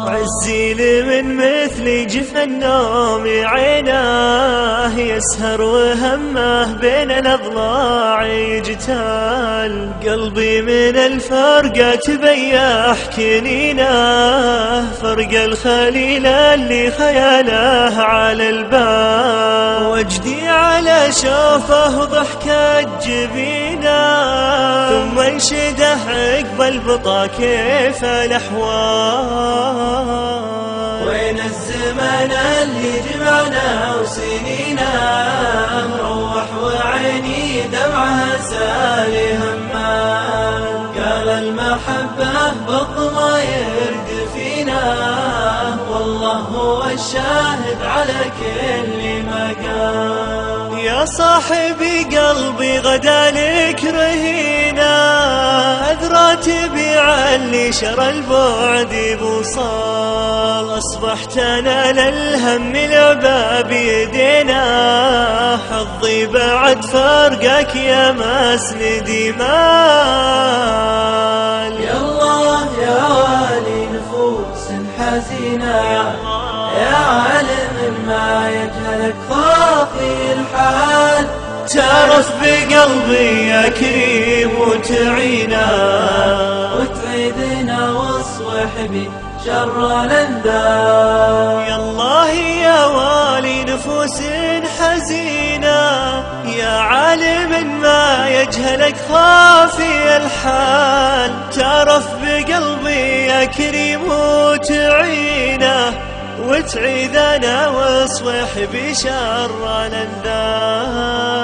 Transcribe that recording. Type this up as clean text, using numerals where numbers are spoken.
عزيل من مثلي جف النوم عيناه، يسهر وهمه بين الأضلاع يجتال. قلبي من الفرقة تبيح كنينه، فرق الخليل اللي خياله على البال. وجدي على شوفه ضحكة جبينه، ثم انشده عقب البطا كيف الأحوال. وين الزمن اللي جمعنا وسنينا، مروح وعيني دمعها سالي همال. قال المحبة بالضماير دفينا، والله هو الشاهد على كل مقام. يا صاحبي قلبي غدا لك رهينه، أذرى تبيع اللي شرى البعد بوصال. أصبحت أنا للهم لعبة بيدينا، حظي بعد فرقك يا مسندي مال. يا الله يا والي نفوس حزينة، يا عالم ما يجهلك خافي الحال. تعرف بقلبي يا كريم وتعينا، وتعيدنا واصلح بي شر الأندال. يا الله يا والي نفوس حزينة، يا عالم ما يجهلك خافي الحال. تعرف بقلبي يا كريم وتعينه، وتعيذنا واصلح بشر الأندال.